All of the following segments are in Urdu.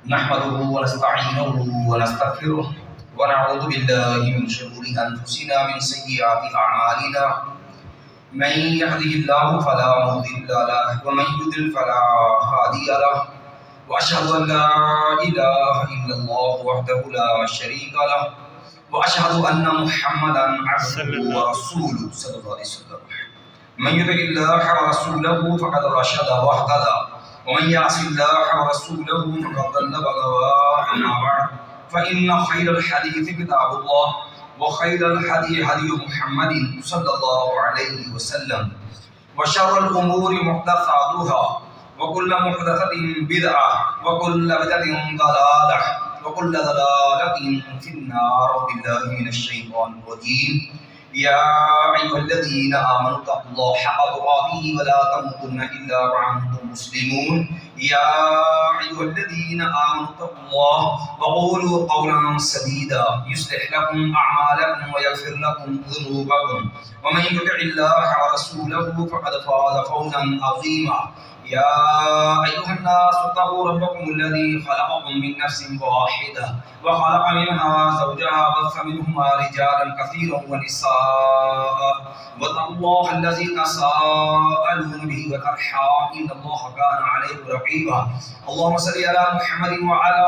نحمده ونستعينه ونستغفره ونعوذ بالله من شرور أنفسنا من سيئات أعمالنا من يهده الله فلا مضل له ومن يضلل فلا هادي له وأشهد أن لا إله إلا الله وحده لا شريك له وأشهد أن محمدا عبده ورسوله صلى الله عليه وسلم من يطع الله ورسوله فقد رشد واهتدى ومن يعص الله ورسوله فقد ضل وغوى. أما بعد فإن خير الحديث كتاب الله وخير الهدي هدي محمد صلى الله عليه وسلم وشر الأمور محدثاتها وكل محدثة بدعة وكل بدعة ضلالة وكل ضلالة في النار. بالله من الشيطان الرجيم. يا أيها الذين آمنوا اتقوا الله حق تقاته ولا تموتن إلا وأنتم مسلمون. يا أيها الذين آمنوا اتقوا الله وقولوا قولا سديدا يصلح لكم أعمالكم ويغفر لكم ذنوبكم ومن يطع الله ورسوله فقد فاز فوزا عظيما. يا أيها الناس اتقوا ربكم الذي خلقكم من نفس واحدة وخلق منها زوجها وبث منهما رجالا كثيرا ونساء واتقوا الله الذي تساءلون به والأرحام إن الله كان عليكم رقيبا. اللهم صل على محمد وعلى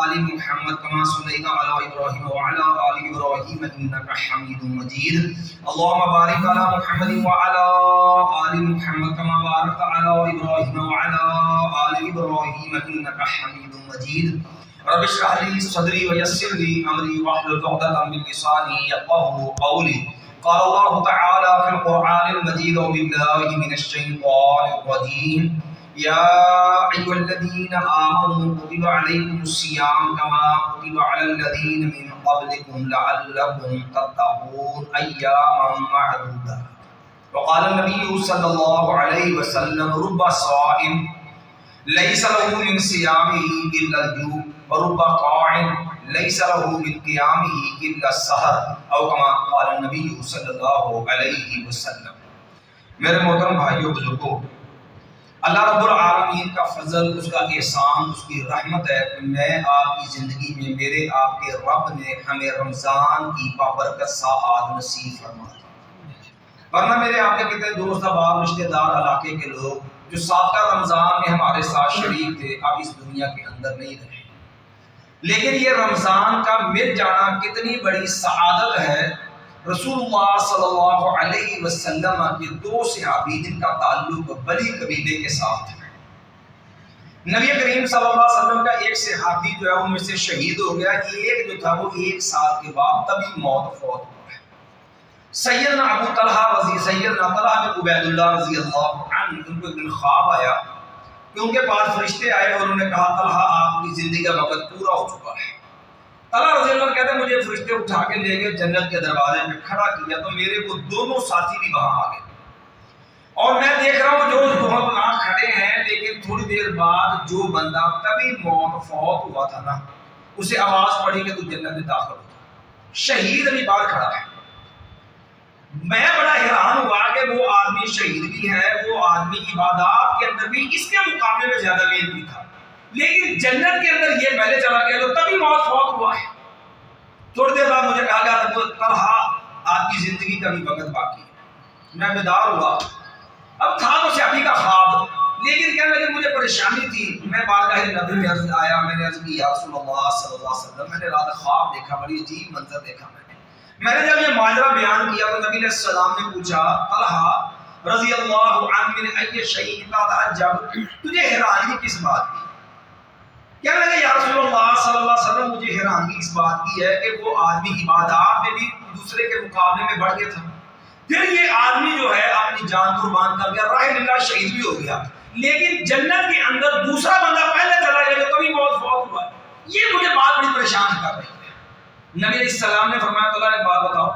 آل محمد كما صليت على إبراهيم وعلى آل إبراهيم إنك حميد مجيد. اللهم بارك على محمد وعلى آل محمد كما باركت على إبراهيم وعلى آل إبراهيم إنك حميد مجيد. رب اشرح لي صدري ويسر لي أمري واحلل عقدة من لساني يفقهوا قولي. قال الله تعالى في القرآن المجيد وبالله من الشيطان الرجيم. يا أيها الذين آمنوا كتب عليكم الصيام كما كتب على الذين من قبلكم لعلكم تتقون أياما معدودة. وقال النبي صلى الله عليه وسلم رب صائم ليس له من صيامه إلا الجوع ورب قاعد ليس له من قيامه إلا السحر أو كما قال النبي صلی اللہ علیہ وسلم. میرے محترم بھائیوں بزرگوں، اللہ رب العالمین کا فضل، اس کا احسان، اس کی رحمت ہے کہ میں آپ کی زندگی میں میرے آپ کے رب نے ہمیں رمضان کی بابرکت ساعات نصیب فرمائی. ورنہ میرے آپ کے کتنے دوست احباب رشتہ دار علاقے کے لوگ جو سابقہ رمضان میں ہمارے ساتھ شریک تھے اب اس دنیا کے اندر نہیں رہے. لیکن یہ رمضان کا مل جانا کتنی بڑی سعادت ہے. رسول اللہ صلی اللہ علیہ وسلم کے دو صحابی جن کا تعلق بنی قبیلے کے ساتھ ہے. نبی کریم صلی اللہ علیہ وسلم کا ایک صحابی جو ہے ان میں سے شہید ہو گیا. ایک جو تھا وہ 1 سال کے بعد تبھی موت فوت ہوا ہے. سیدنا ابو طلحہ سیدنا طلحہ بن عبید اللہ رضی اللہ عنہ ان کو ایک دن خواب آیا کہ ان کے پاس فرشتے آئے اور انہوں نے کہا طلحہ آپ کی زندگی کا وقت پورا ہو چکا ہے. طلحہ رضی اللہ عنہ کہتے ہیں مجھے فرشتے اٹھا کے لے گئے جنت کے دروازے پہ کھڑا کیا تو میرے کو دونوں ساتھی بھی وہاں آ گئے اور میں دیکھ رہا ہوں جو وہاں کھڑے ہیں. لیکن تھوڑی دیر بعد جو بندہ تبھی موت فوت ہوا تھا نا اسے آواز پڑی کہ تو جنت میں داخل ہو جا. شہید ابھی باہر کھڑا ہے. میں بڑا حیران ہوا کہ وہ آدمی شہید بھی ہے، وہ آدمی عبادات کے اندر بھی اس کے مقابلے میں زیادہ محنتی تھا، لیکن جنت کے اندر یہ پہلے چلا گیا تو تبھی موت فوت ہوا ہے. تھوڑی دیر بعد مجھے کہا گیا تھا طلحہ آپ کی زندگی کا بھی وقت باقی ہے. میں بیدار ہوا. اب تھا تو شادی کا خواب، لیکن کہنے لگے مجھے پریشانی تھی. میں بارگاہ نبی میں عرض آیا، میں نے عرض کی یا رسول اللہ صلی اللہ علیہ وسلم میں نے رات خواب دیکھا، بڑی عجیب منظر دیکھا. میں نے جب یہ ماجرا بیان کیا تو نبی علیہ السلام نے پوچھا طلحہ رضی اللہ عنہ من ای شیء تعجب، تجھے حیرانی کس بات کی؟ کہنے لگے یا رسول اللہ صلی اللہ علیہ وسلم مجھے حیرانی اس بات کی ہے کہ وہ آدمی عبادات میں بھی دوسرے کے مقابلے میں بڑھ گیا تھا، پھر یہ آدمی جو ہے اپنی جان قربان کر گیا، راہ اللہ شہید بھی ہو گیا، لیکن جنت کے اندر دوسرا بندہ پہلے چلا گیا جو کبھی موت فوت ہوا. یہ مجھے بات بڑی پریشان کر رہی ہے. نبی علیہ السلام نے فرمایا تو ایک بات بتاؤ،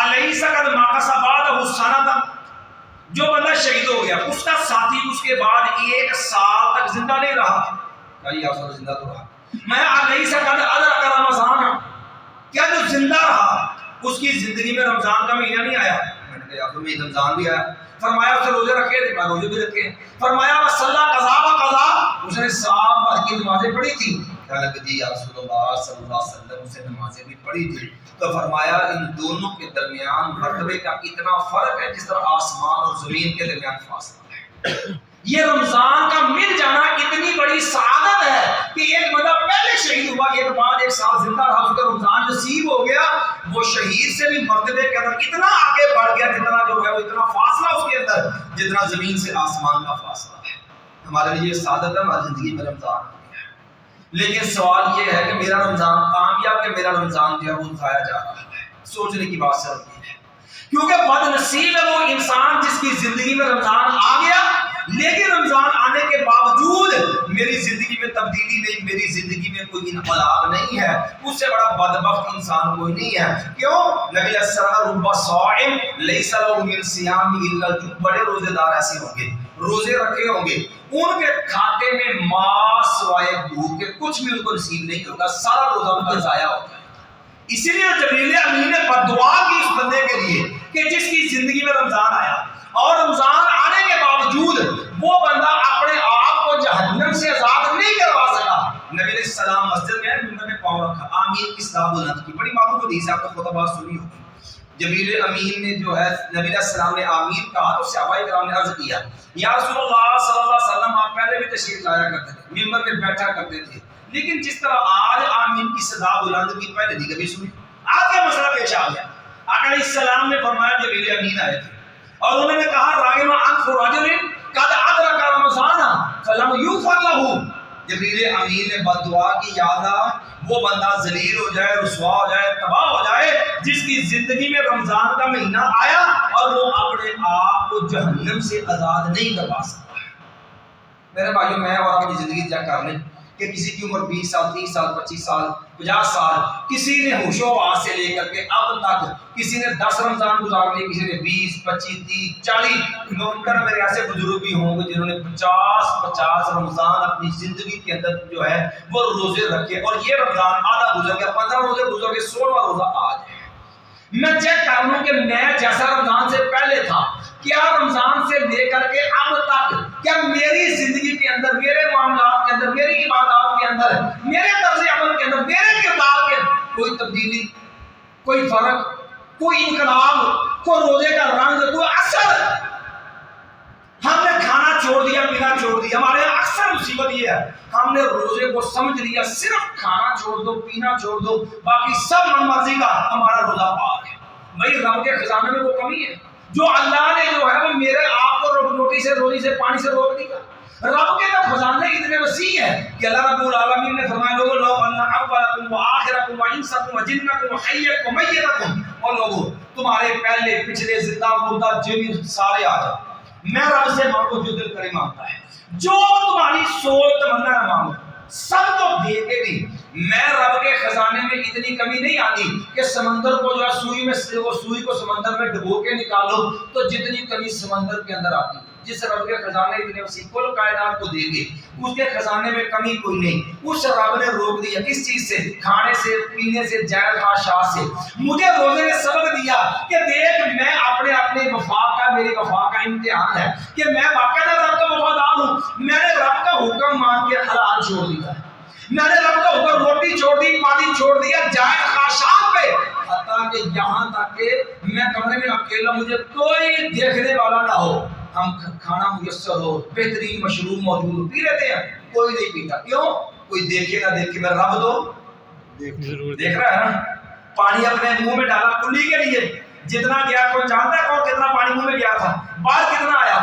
الیس قد مکث بعدہ سنۃ، جو بندہ شہید ہو گیا اس کا ساتھی اس کے بعد 1 سال تک زندہ نہیں رہا. کہا یا رسول زندہ تو رہا. میں الیس قد ادرک رمضان، کیا جو زندہ رہا اس کی زندگی میں رمضان کا مہینہ نہیں آیا؟ میں نے کہا یا رسول میں رمضان بھی آیا. فرمایا اس نے روزے رکھے، روزے بھی رکھے۔ فرمایا وصلی قضا و قضا، اس نے سال بھر کی نمازیں پڑھی تھی۔ کہنے لگے جی یا رسول اللہ صلی اللہ علیہ وسلم، اس نے نمازیں بھی پڑھی تھی۔ تو فرمایا ان دونوں کے درمیان مرتبے کا اتنا فرق ہے جس طرح آسمان اور زمین کے درمیان فاصلہ ہے۔ یہ رمضان کا مل جانا اتنی بڑی سعادت ہے کہ ایک بندہ پہلے شہید ہوا، ایک بعد ایک سال زندہ رہا، اس کو رمضان نصیب ہو گیا، وہ شہید سے بھی مرتبے کے اندر اتنا آگے بڑھ گیا، جتنا جو ہے وہ اتنا فاصلہ اس کے اندر جتنا زمین سے آسمان کا فاصلہ ہے۔ ہمارے لیے یہ سعادت ہے، ہماری زندگی میں رمضان آ گیا ہے۔ لیکن سوال یہ ہے کہ میرا رمضان کامیاب کہ میرا رمضان جو ہے وہ ضائع جا رہا ہے؟ سوچنے کی بات صرف یہ ہے، کیونکہ بد نصیب ہے وہ انسان جس کی زندگی میں رمضان آ گیا لیکن رمضان آنے کے باوجود میری زندگی میں تبدیلی نہیں، میری زندگی میں کوئی انقلاب نہیں ہے، اس سے بڑا بدبخت انسان کوئی نہیں ہے۔ کیوں؟ نبی علیہ السلام رب صائم لیس له من صیام الا الجوع، بڑے روزے دار ایسے ہوں گے، روزے رکھے ہوں گے، ان کے کھاتے میں ماں سوائے بھوک کے کچھ بھی ان کو نصیب نہیں ہوگا، سارا روزہ ان کا ضائع ہو جائے گا۔ اسی لیے جبریل امین نے بددعا کی اس بندے کے لیے کہ جس کی زندگی میں رمضان آیا اور رمضان آنے کے باوجود وہ بندہ اپنے آپ کو جہنم سے آزاد نہیں کروا سکا۔ نبی علیہ السلام مسجد میں منبر میں پاؤں رکھا، آمین کی صدا بلند کی، بڑی معروف حدیث ہے، آپ نے خطبہ سنی ہوگی۔ جبریل امین نے جو ہے نبی علیہ السلام نے آمین کہا تو صحابہ کرام نے عرض کیا یا رسول اللہ صلی اللہ علیہ وسلم، آپ پہلے بھی تشریف لایا کرتے تھے، منبر میں بیٹھا کرتے تھے، لیکن جس طرح آج آمین کی صدا بلند کی پہلے نہیں کبھی سنی۔ آج کیا مسئلہ پیش آ گیا؟ آقا علیہ السلام نے فرمایا جبریل امین آئے تھے اور انہوں نے کہا راغب انف رجل قد ادرک رمضان فلم یغفر له۔ جبریل امین نے بد دعا کی، یا اللہ وہ بندہ ذلیل ہو جائے، رسوا ہو جائے، تباہ ہو جائے جس کی زندگی میں رمضان کا مہینہ آیا اور وہ اپنے آپ کو جہنم سے آزاد نہیں کروا سکتا۔ میرے بھائیوں، میں اور اپنی زندگی چیک کر لیں کہ کسی کی عمر 20 سال 30 سال 25 سال 50 سال، کسی نے ہوش و حواس سے لے کر کے اب تک کسی نے 10 رمضان گزار لیے، کسی نے 20 25 30 40، ممکن میرے ایسے بزرگ بھی ہوں گے جنہوں نے 50 رمضان اپنی زندگی کے اندر جو ہے وہ روزے رکھے، اور یہ رمضان آدھا گزر گیا، 15 روزے گزر گئے، 16واں روزہ آج ہے۔ میں چیک کر لوں کہ میں جیسا رمضان سے پہلے تھا، کیا رمضان سے لے کر کے اب تک کیا میری زندگی کے اندر، میرے معاملات کے اندر، میری عبادات کے اندر، میرے طرز عمل کے اندر، میرے کردار کے اندر کوئی تبدیلی، کوئی فرق، کوئی انقلاب، کوئی روزے کا رنگ، کوئی اثر؟ ہم نے کھانا چھوڑ دیا، پینا چھوڑ دیا۔ ہمارے یہاں اکثر مصیبت یہ ہے، ہم نے روزے کو سمجھ لیا صرف کھانا چھوڑ دو، پینا چھوڑ دو، باقی سب من مرضی کا ہمارا روزہ پاک ہے۔ بھائی رب کے خزانے میں وہ کمی ہے جو اللہ نے جو ہے وہ میرے آپ کو روٹی سے، روزی سے، پانی سے روک دیا۔ رب کے تو خزانے اتنے وسیع ہیں کہ اللہ رب العالمین نے فرمایا لوگوں لو ان اولکم وآخرکم وانسکم وجنکم وحیکم میتکم، اور لوگوں تمہارے پہلے پچھلے زندہ مردہ جن سارے آ جاؤ، میں رب سے مانگو جو دل کرے مانگتا ہے، جو تمہاری سوچ تمنا مانگو سب کو دے کے بھی میں رب کے خزانے میں اتنی کمی نہیں آتی کہ سمندر کو جو ہے سوئی میں وہ سوئی کو سمندر میں ڈبو کے نکالو تو جتنی کمی سمندر کے اندر آتی، جس رب کے خزانے اتنے وسیع کل کائنات کو دے کے اس کے خزانے میں کمی کوئی نہیں، اس رب نے روک دیا کس چیز سے؟ کھانے سے، پینے سے، جائز خواہشات سے۔ مجھے روزے نے سبق دیا کہ دیکھ میں اپنے وفا کا، میری وفا کا امتحان ہے کہ میں باقاعدہ رب کا وفادار ہوں۔ میں نے رب کا حکم مان کے حلال چھوڑ دیا، میں نے رب کا حکم روٹی چھوڑ دی، پانی چھوڑ دیا، جائز خواہشات پہ، حتیٰ کہ یہاں تک کہ میں کمرے میں اکیلا، مجھے کوئی دیکھنے والا نہ ہو، ہم کھانا میسر ہو، بہترین مشروب موجود ہو، پی لیتے ہیں، کوئی نہیں پیتا۔ کیوں؟ کوئی دیکھے نہ دیکھے، میں رب تو دیکھ رہا ہے نا۔ پانی اپنے منہ میں ڈالا کلی کے لیے، جتنا گیا کوئی جانتا ہے کون کتنا پانی منہ میں گیا تھا، باہر کتنا آیا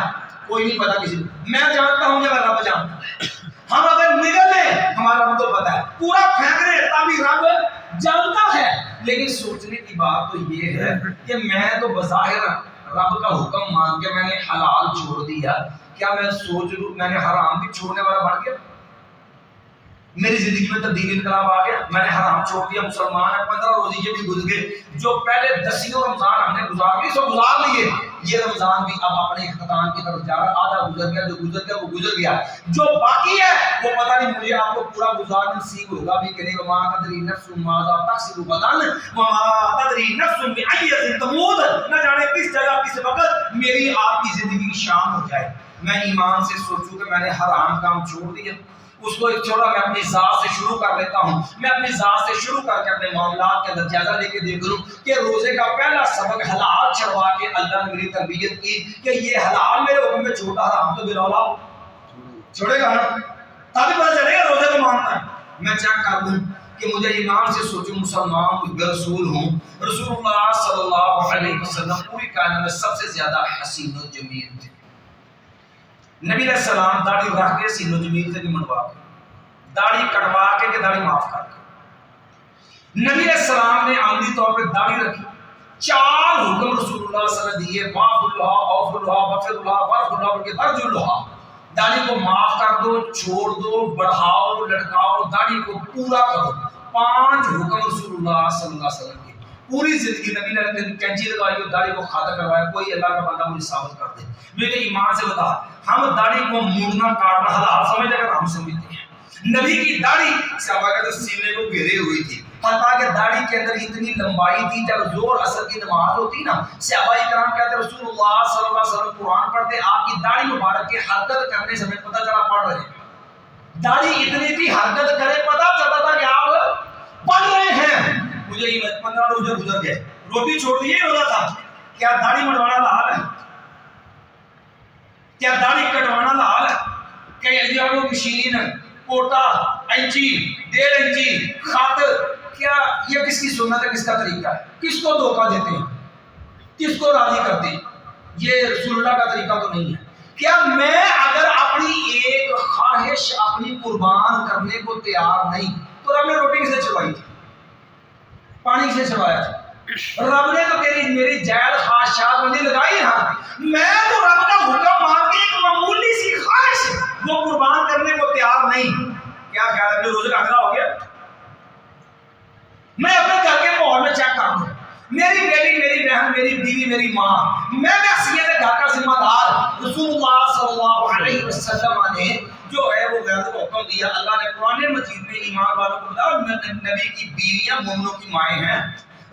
کوئی نہیں پتا کسی کو، میں جانتا ہوں کہ میں رب جانتا ہے۔ ہم اگر نگل لیں ہمارا رب تو پتا ہے، پورا پھینک دیں تبھی رب جانتا ہے۔ لیکن سوچنے کی بات تو یہ ہے کہ میں تو بظاہر رب کا حکم مان کے میں نے حلال چھوڑ دیا، کیا میں سوچ لوں میں نے حرام بھی چھوڑنے والا بن گیا؟ میری زندگی میں تبدیلی انقلاب آ گیا، میں نے حرام چھوڑ دیا، مسلمان ہے، 15 روزے یہ بھی گزر گئے جو پہلے 10 رمضان ہم نے گزار لی سو گزار لیے، یہ رمضان بھی اب اپنے اختتام کی طرف جا رہا، آدھا گزر گیا، جو گزر گیا وہ گزر گیا، جو باقی ہے وہ پتہ نہیں مجھے آپ کو پورا گزارنا نصیب ہوگا بھی کہ نہیں۔ وما تدری نفس ماذا تکسب غدا وما تدری نفس بأی ارض تموت، نہ جانے کس جگہ کس وقت میری آپ کی زندگی شام ہو جائے۔ میں ایمان سے سوچوں کہ میں نے حرام کام چھوڑ دیا، اس کو ایک چھوڑا، میں اپنی ذات سے شروع کر لیتا ہوں، میں اپنی ذات سے شروع کر کے اپنے معاملات کے اندر جائزہ لے کے دیکھ لوں کہ روزے کا پہلا سبق حلال چھڑوا کے اللہ نے میری تربیت کی کہ یہ حلال میرے حکم میں چھوٹا، حرام تو بلا چھوڑے گا نا، تبھی پتہ چلے گا روزے کو مانتا ہے۔ میں چیک کر دوں کہ مجھے ایمان سے سوچوں مسلمان رسول ہوں، رسول اللہ صلی اللہ علیہ وسلم پوری کائنات میں سب سے زیادہ حسین و جمیل تھے۔ نبی علیہ السلام داڑھی رکھ کے حسین و جمیل تھے کہ منڈوا کے، داڑھی کٹوا کے کہ داڑھی معاف کر کے۔ نبی علیہ السلام نے عملی طور پہ داڑھی رکھی، 4 حکم رسول اللہ صلی اللہ علیہ وسلم دیے، واف اللہ، اوف اللہ، بفر اللہ، ورف اللہ، بلکہ درج اللہ، داڑھی کو معاف کر دو، چھوڑ دو، بڑھاؤ، لٹکاؤ، داڑھی کو پورا کرو۔ 5 حکم رسول اللہ صلی اللہ علیہ وسلم کے، پوری زندگی نبی نے کینچی لگائی اور داڑھی کو کھاتا کروایا، کوئی اللہ کا بندہ مجھے ثابت کر دے۔ میرے ایمان سے بتا، ہم داڑھی کو مونڈنا کاٹنا حلال سمجھتے ہیں، ہم سمجھتے ہیں۔ نبی کی داڑھی صحابہ کے سینے کو گھیرے ہوئی تھی، حتیٰ کہ داڑھی کے اندر اتنی لمبائی تھی، جب زور اثر کی نماز ہوتی نا، صحابہ کرام کہتے رسول اللہ صلی اللہ علیہ وسلم قرآن پڑھتے، آپ کی داڑھی مبارک کی حرکت کرنے سے ہمیں پتہ چلا پڑھ رہے ہیں۔ داڑھی اتنی تھی، حرکت کرے پتہ چلتا تھا کہ آپ پڑھ رہے ہیں۔ مجھے 15 روزے گزر گئے، روٹی چھوڑ دیے، روزہ تھا، کیا داڑھی منڈوانا حلال ہے؟ کیا داڑھی کٹوانا حلال ہے؟ کہ جو مشین، کوٹا، انچی، 1.5 انچی، خط، کیا یہ کس کی سنت ہے، کس کا طریقہ ہے؟ کس کو دھوکہ دیتے ہیں، کس کو راضی کرتے ہیں؟ یہ رسول اللہ کا طریقہ تو نہیں ہے۔ کیا میں اگر اپنی ایک خواہش اپنی قربان کرنے کو تیار نہیں تو رب نے روٹی کسے چلوائی تھی، پانی کسے چلوایا تھا؟ رب نے تو تیری میری جائز خواہشات مجھے لگائی نا، میں تو رب کا حکم مان کے ایک معمولی سی خواہش وہ قربان کرنے کو تیار نہیں۔ کیا خیال ہے، روزے کا حضرہ ہو گیا؟ میں اپنے گھر کے ماحول میں چیک کر دوں، میری بیٹی، میری بہن، میری بیوی، میری ماں، میں حیثیت گھر کا ذمہ دار، رسول اللہ صلی اللہ علیہ وسلم نے جو ہے وہ غیرت کو حکم دیا۔ اللہ نے قرآن مجید میں ایمان والوں کو بتایا، نبی کی بیویاں مومنوں کی مائیں ہیں،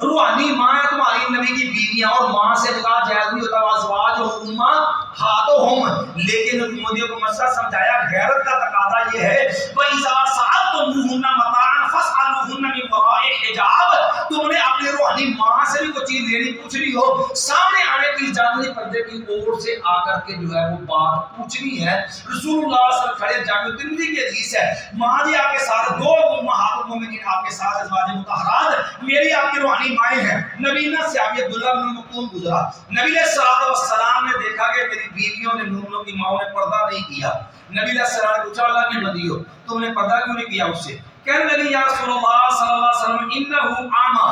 روحانی ماں ہے تمہاری نبی کی بیویاں، اور ماں سے نکاح جائز نہیں ہوتا، ازواج امہاتہم، لیکن مجھے کو مسئلہ سمجھایا، غیرت کا تقاضا یہ ہے وَإِذَا سَأَلْتُمُوهُنَّ مَتَاعًا فَاسْأَلُوهُنَّ مِنْ وَرَاءِ حِجَابٍ، تم نے اپنی روحانی ماں سے بھی کوئی چیز لینی پوچھنی ہو، سامنے آنے کی اجازت نہیں، پردے کی اوٹ سے آ کر کے جو ہے وہ بات پوچھنی ہے۔ رسول اللہ صلی اللہ علیہ وسلم کھڑے جامع ترمذی کی حدیث ہے، ماں جی آپ کے ساتھ 2 امہات المومنین آپ کے ساتھ ازواج مطہرات میری آپ کی روحانی مائیں ہیں۔ نبی نا صحابی عبداللہ بن مکتوم گزرا، نبی علیہ السلام نے دیکھا کہ میری بیویوں نے، مومنوں کی ماؤں نے پردہ نہیں کیا۔ نبی علیہ السلام نے پوچھا اللہ کی بندی ہو، تم نے پردہ کیوں نہیں کیا اس سے؟ کہنے لگی یا رسول اللہ صلی اللہ علیہ وسلم انہو اعمی،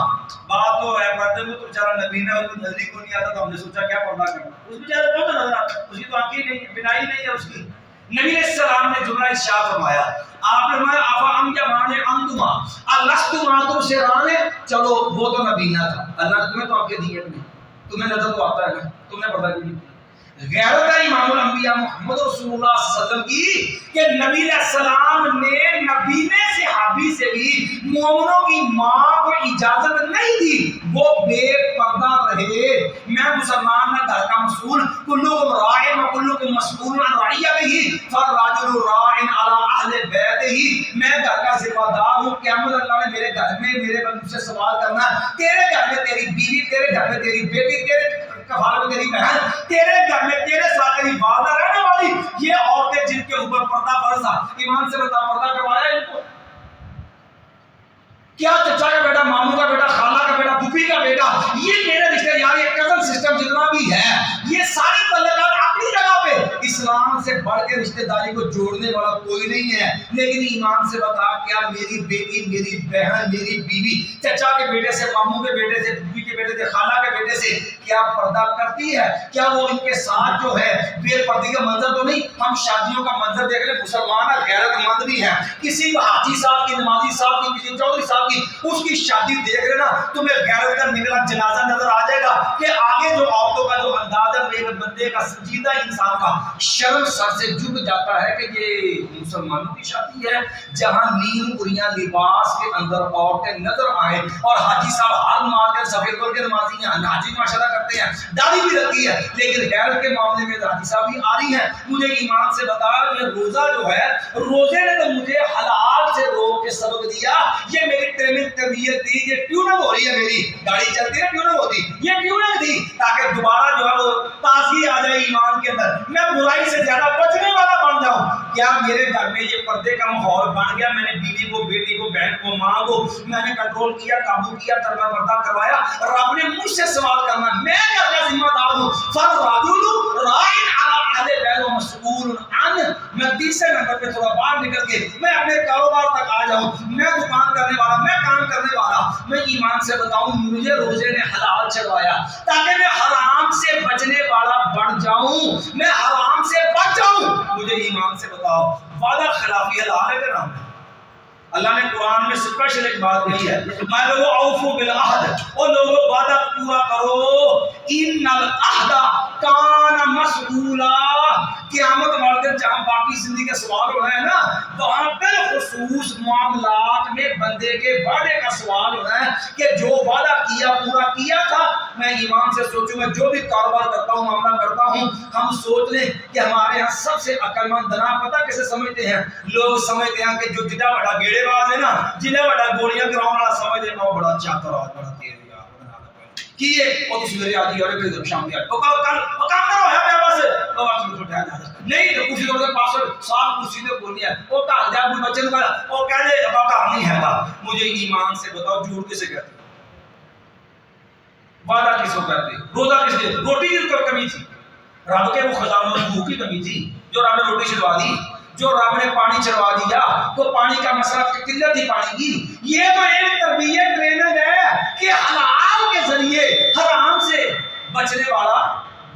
بات تو ہے پردے کو تو بیچارہ نبی نے اس نظری کو نہیں آتا، تو ہم نے سوچا کیا پردہ کرنا، اس بیچارے کو تو نظر آتا، اس کی تو آنکھیں نہیں، بینائی نہیں ہے اس کی۔ نبی علیہ السلام نے جملہ ارشاد فرمایا، آپ نے فرمایا افا ام یمان انتما الستما تم سرانے، چلو وہ تو نبینا تھا، اللہ نے تمہیں تو آنکھیں دی ہے، تمہیں نظر تو آتا ہے نا، تم نے پردہ کیوں نہیں کیا؟ غیرت ہے امام الانبیاء محمد رسول اللہ صلی اللہ علیہ وسلم کی کہ نبی علیہ السلام نے نبی نے صحابی سے بھی مومنوں کی ماں کو اجازت نہیں دی، وہ بے پردہ رہے۔ میں مسلمان میں گھر کا مسئول، کلکم راع و کلکم مسئول عن رعیتہ فالرجل راع علی اہل بیتہ، میں گھر کا ذمہ دار ہوں، قیامت اللہ نے میرے گھر میں میرے بندے سے سوال کرنا، تیرے گھر میں تیری بیوی، تیرے گھر میں تیری بیٹی، تیرے کفالہ میں تیری بہن، تیرے گھر میں تیرے ساتھ تیری والدہ رہنے والی، یہ عورتیں جن کے اوپر پردہ فرض تھا، ایمان سے بتا پردہ کروایا ان کو؟ کیا چچا کا بیٹا، ماموں کا بیٹا، خالہ کا بیٹا، پھوپھی کا بیٹا، یہ میرے رشتے یار، یہ کزن سسٹم جتنا بھی ہے، یہ ساری تعلقات اپنی جگہ پہ، اس اسلام سے بڑھ کے رشتہ داری کو جوڑنے والا کوئی نہیں ہے، لیکن ایمان سے بتا کیا میری بیٹی، میری بہن، میری بیوی چچا کے بیٹے سے، ماموں کے بیٹے سے، بیوی کے بیٹے سے، خالہ کے بیٹے سے کیا پردہ کرتی ہے؟ کیا وہ ان کے ساتھ جو ہے بے پردگی کا منظر تو نہیں؟ ہم شادیوں کا منظر دیکھ لیں، مسلمان غیرت مند بھی ہے، کسی حاجی صاحب کی، نمازی صاحب کی، کسی چودھری صاحب کی، اس کی شادی دیکھ رہے نا، تمہیں غیرت کا نکلا جنازہ نظر آ جائے گا کہ آگے جو عورتوں کا جو انداز ہے، ایک بندے کا، سنجیدہ انسان کا شرم سر سے جھک جاتا ہے کہ یہ مسلمانوں کی شادی ہے جہاں نیم اریاں لباس کے اندر عورتیں نظر آئیں، اور حاجی صاحب ہر نماز کے سفید کر کے نمازی ہیں، حاجی ماشاءاللہ کرتے ہیں، داڑھی بھی رکھی ہے، لیکن غیرت کے معاملے میں حاجی صاحب بھی آ رہی ہیں۔ مجھے ایمان سے بتا، یہ روزہ جو ہے، روزے نے تو مجھے حلال سے روک کے سبق دیا، یہ میری ٹریننگ تربیت تھی، یہ ٹیوننگ ہو رہی ہے، میری گاڑی چلتی ہے ٹیوننگ ہوتی، یہ ٹیوننگ تھی تاکہ دوبارہ جو ہے وہ تازگی آ جائے ایمان کے اندر، میں برائی سے زیادہ بچنے والا بن جاؤں۔ کیا میرے گھر میں یہ پردے کا ماحول بن گیا؟ میں نے بیوی کو، بیٹی کو، بہن کو، ماں کو میں نے کنٹرول کیا، قابو کیا، تربیت پردہ کروایا۔ رب نے مجھ سے سوال کرنا، میں گھر کا ذمہ دار ہوں، فالرجل راع علی اہل بیت ومسئول عنہ۔ میں تیسرے نمبر پہ تھوڑا باہر نکل کے میں اپنے کاروبار تک آ جاؤں، میں دکان کرنے والا، میں کام کرنے والا، میں ایمان سے بتاؤں مجھے روزے نے حلال چلوایا تاکہ میں حرام سے بچنے والا بن جاؤں، میں حرام سے بچ جاؤں۔ مجھے ایمان سے بتاؤ، وعدہ خلافی حلال ہے کہ حرام ہے؟ اللہ نے قرآن میں اسپیشل ایک بات کہی ہے، میں لوگوں اوفو بالعہد، اور لوگوں وعدہ پورا کرو، ان العہد کان مسئولا۔ قیامت والے دن جہاں باقی زندگی کا سوال ہو رہا ہے نا، وہاں بالخصوص معاملات میں بندے کے وعدے کا سوال ہو رہا ہے کہ جو وعدہ کیا پورا کیا تھا۔ میں ایمان سے سوچوں، میں جو بھی کاروبار کرتا ہوں، معاملہ کرتا ہوں، ہم سوچ لیں کہ ہمارے ہاں سب سے عقل مند دنا پتہ کیسے سمجھتے ہیں؟ لوگ سمجھتے ہیں کہ جو جدہ بڑا گیڑے باز ہے نا، جنہیں بڑا گولیاں گراؤں والا سمجھتے ہیں وہ بڑا چاکر اور بڑا تیز ہے کیے اور اس میرے آدھی اور ایک شام کی آدھی وہ کام کرو ہے میرے پاس وہ آپ کو اٹھایا جاتا نہیں تو کسی کے پاس صاحب کرسی نے بول دیا وہ کہا جا اپنے بچے کا وہ کہہ دے ابا کا نہیں ہے با۔ مجھے ایمان سے بتاؤ جھوٹ کسے کہتے وعدہ کس کو کہتے روزہ کس نے روٹی کی کمی تھی رب کے وہ خزانوں میں بھوک کی کمی تھی جو رب نے روٹی چلوا دی جو رب نے پانی چلوا دیا تو پانی کا مسئلہ قلت تھی پانی کی۔ یہ تو ایک تربیت ٹریننگ ہے کہ حلال کے ذریعے حرام سے بچنے والا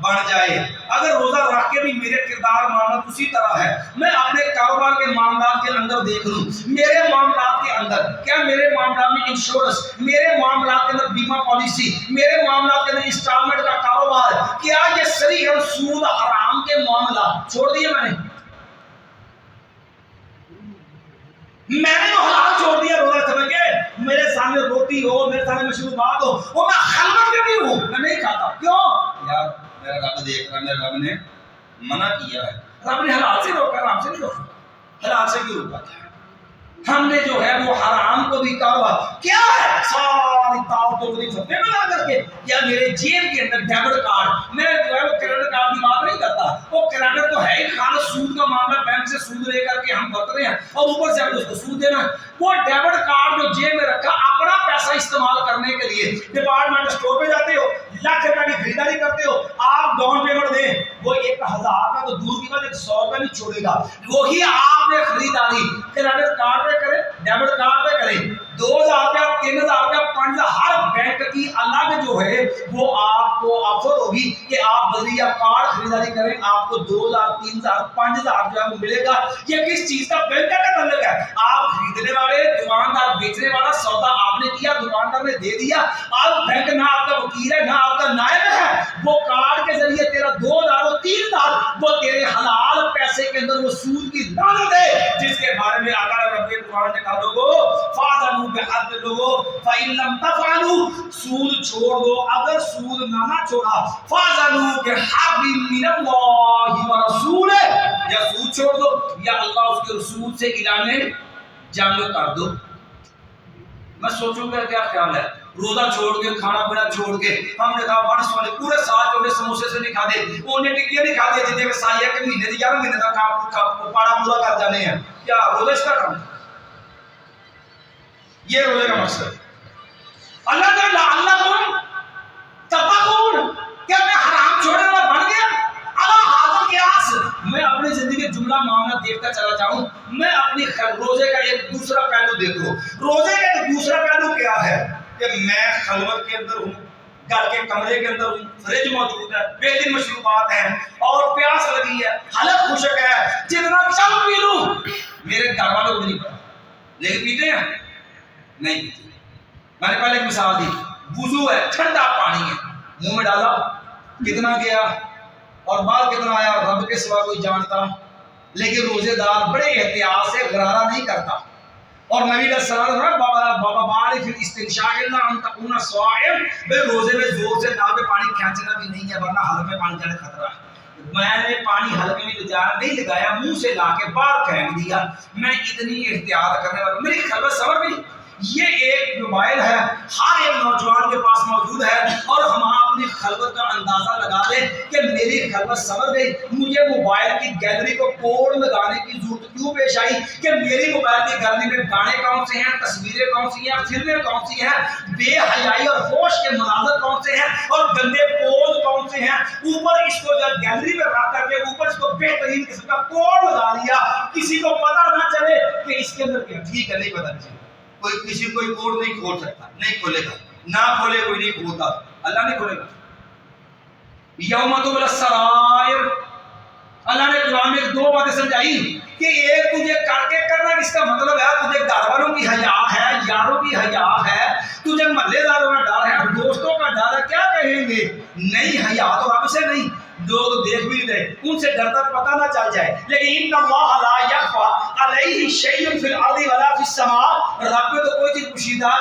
بن جائے۔ اگر روزہ رکھ کے بھی میرے کردار معاملات اسی طرح ہے، میں اپنے کاروبار کے معاملات کے اندر دیکھ لوں، میرے معاملات کے اندر کیا میرے معاملات میں انشورنس، میرے معاملات کے اندر بیمہ پالیسی، میرے معاملات کے اندر انسٹالمنٹ کا کاروبار، کیا یہ صریح سود حرام کے معاملات چھوڑ دیے میں نے جو حلال چھوڑ دیا روزہ سمجھ کے میرے سامنے روٹی ہو میرے سامنے مشروبات ہو وہ میں خلوت میں بھی ہوں میں نہیں کھاتا۔ کیوں یار میرا رب دیکھ رہا، میرے رب نے منع کیا ہے، رب نے حلال سے روکا، حرام سے نہیں روکا۔ حلال سے کیوں روکا تھا؟ ہم نے جو ہے وہ حرام کو بھی کاروبار کیا ہے ساری طاقتوں کو سبنے میں لا کر کے یا میرے جیب کے اندر ڈیبٹ کارڈ، میں جو ہے وہ کریڈٹ کارڈ کی بات نہیں کرتا، وہ کریڈٹ تو ہے ہی خالص سود کا معاملہ، بینک سے سود لے کر کے ہم برت رہے ہیں اور اوپر سے ہم اس کو سود دینا ہے۔ وہ ڈیبٹ کارڈ جو جیب میں رکھا اپنا پیسہ استعمال کرنے کے لیے ڈپارٹمنٹ اسٹور پہ جاتے ہو، لاکھ روپے کی خریداری کرتے ہو، آپ ڈاؤن پیمنٹ دیں، وہ 1000 کا تو دور کی بات 100 روپے نہیں چھوڑے گا، وہی آپ نے خریداری کریڈٹ کارڈ پہ کرے ڈیبٹ کارڈ پہ کرے 2000 روپیہ 3000 روپیہ 5000 ہر بینک کی الگ جو ہے وہ آپ کو آفر ہوگی کہ آپ بذریعہ کارڈ خریداری کریں، آپ کو 2000 3000 5000 جو ہے وہ ملے گا۔ یہ کس چیز کا بینک کا تعلق ہے؟ آپ خریدنے والے، دکاندار بیچنے والا، سودا آپ نے کیا، دکاندار نے دے دیا، آپ بینک نہ آپ کا وکیل ہے نہ آپ کا نائب ہے، وہ کارڈ کے ذریعے تیرا 2000 اور 3000 وہ تیرے حلال پیسے کے اندر وہ سود کی لعنت ہے جس کے بارے میں آقا رب کے قرآن نے کہا لوگو فاذنوا بحد لوگو فإن لم تفعلوا سود چھوڑ دو، اگر سود نہ چھوڑا فاذنوا بحد من اللہ ورسولہ، یا سود چھوڑ دو یا اللہ اس کے رسول سے اعلان جنگ کر دو۔ میں سوچوں گا کیا خیال ہے روزہ چھوڑ کے کھانا پینا چھوڑ کے ہم نے کہا بڑھ سوالے پورے سال چوڑے سموسے سے نہیں کھا دے انہیں ٹکیاں نہیں کھا دے جتنے کے سائیہ کے مہینے دی 11 مہینے کا پاڑا پورا کر جانے ہیں، کیا روزہ اس کا کام؟ یہ روزے کا مقصد اللہ تعالیٰ اللہ تتقون، کیا میں حرام چھوڑنے والا بن گیا؟ اللہ حاضر قیاس، میں جملہ معاملہ دیکھتا چلا جاؤں، میں اپنی روزے کا ایک دوسرا پہلو دیکھو. روزے کا ایک دوسرا پہلو کیا ہے کہ میں خلوت کے اندر ہوں، گھر کے کمرے کے اندر ہوں، فریج موجود ہے، بہترین مشروبات ہیں اور پیاس لگی ہے، حلق خشک ہے، جتنا چاہوں پی لوں. میرے گھر والوں کو نہیں پتا، لیکن پیتے ہیں نہیں پیتے. میں نے پہلے ایک مثال دی، وضو ہے، ٹھنڈا پانی ہے، منہ میں ڈالا، کتنا گیا اور بعد کتنا آیا رب کے سوا کوئی جانتا. لیکن روزے دار بڑے احتیاط سے غرارہ نہیں کرتا. اور نبی علیہ السلام نے بابا بارے پھر استنشاق اللہ ان تکونا صائم، بے روزے میں زور سے نال میں پانی کھینچنا بھی نہیں ہے ورنہ حلق میں پانی جانے خطرہ ہے. میں نے پانی حلق میں نہیں لگایا، منہ سے لا کے باہر پھینک دیا. میں اتنی احتیاط کرنے والا، میری خلوت سمر بھی. یہ ایک موبائل ہے، ہر ایک نوجوان کے پاس موجود ہے اور ہم اپنی خلوت کا اندازہ لگا لیں کہ میری خلوت سمر گئی. مجھے موبائل کی گیلری کو کوڈ لگانے کی ضرورت کیوں پیش آئی کہ میری موبائل کی گیلری میں گانے کون سے ہیں، تصویریں کون سی ہیں، فلمیں کون سی ہیں، بے حیائی اور فحش کے مناظر کون سے ہیں اور گندے پوز کون سے ہیں. اوپر اس کو جب گیلری میں رکھ کر کے اوپر اس کو بہترین قسم کا کوڈ لگا لیا، کسی کو پتا نہ چلے کہ اس کے اندر کیا. ٹھیک ہے، نہیں پتا چلے، کوئی کسی کوئی کوڈ نہیں کھول سکتا، نہیں کھولے گا، نہ کھولے کوئی نہیں کھولتا، اللہ نہیں کھولے گا. یوم تبلی السرائر، اللہ نے قرآن میں دو باتیں سمجھائی کہ ایک تجھے کر کے کرنا، اس کا مطلب ہے تجھے گھر والوں کی حیا ہے، یاروں کی حیا ہے، تجھے محلے داروں کا ڈر ہے، دوستوں کا ڈر ہے، کیا کہیں گے. نہیں، حیا تو رب سے نہیں، لوگ دیکھ بھی دیں، ان سے ڈر تک پتہ نہ چل جائے. لیکن ان اللہ لا یخفی علیہ شیء فی الارض ولا فی السماء، رب پہ تو کوئی چیز پوشیدہ،